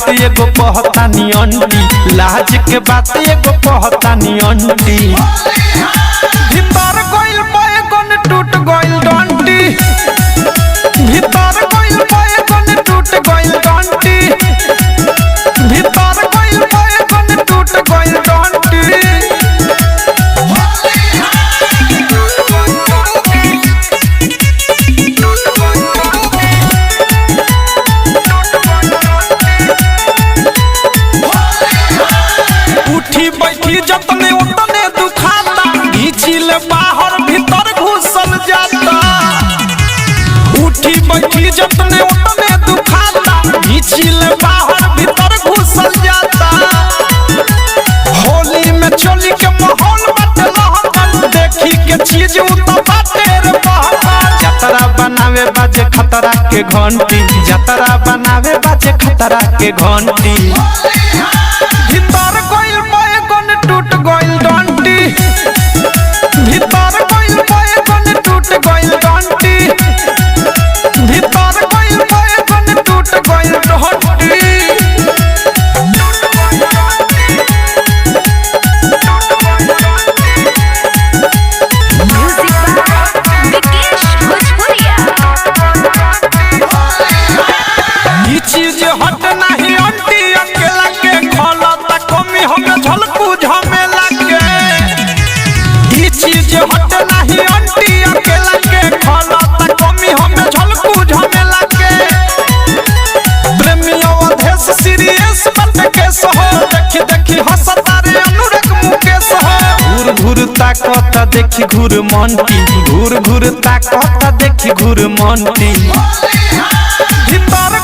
बात एगो पहतानी अंटी, लाज के बात एगो पहतानी अंटी। भीतर गइल बैगन टूट गइल डंटी, भीतर गइल बैगन टूट गइल डंटी, भीतर गइल बैगन टूट गइल डंटी। उठी बैठी जतने उतने दुखाता, घींचिल बाहर भीतर घुसल जाता। उठी बैठी जतने उतने दुखाता, घींचिल बाहर भीतर घुसल जाता। होली में चोली के माहौल बाटे लहकन, देखी के चीज उतर बाटे रे बहकन। जतरा बनावे बाजे खतरा के घंटी, जतरा बनावे बाजे खतरा के घंटी। भीतर गइल बैगन टूट गइल डंटी, भीतर गइल बैगन टूट गइल डंटी, भीतर गइल बैगन टूट गइल डंटी। ई चीज हट नहीं अंटी, अकेला के खोला त कमी हमें झलकू झमेला के। ई चीज हट नहीं अंटी, अकेला के खोला त कमी हमें झलकू झमेला के। प्रेमियों अधेश सीरियस बात के सहो, देखी देखी हंसता रे अनुराग मुकेश हो। घूर घूर ताकत देखी घूर मंटी, घूर घूर ताकत देखी घूर मंटी। भीतर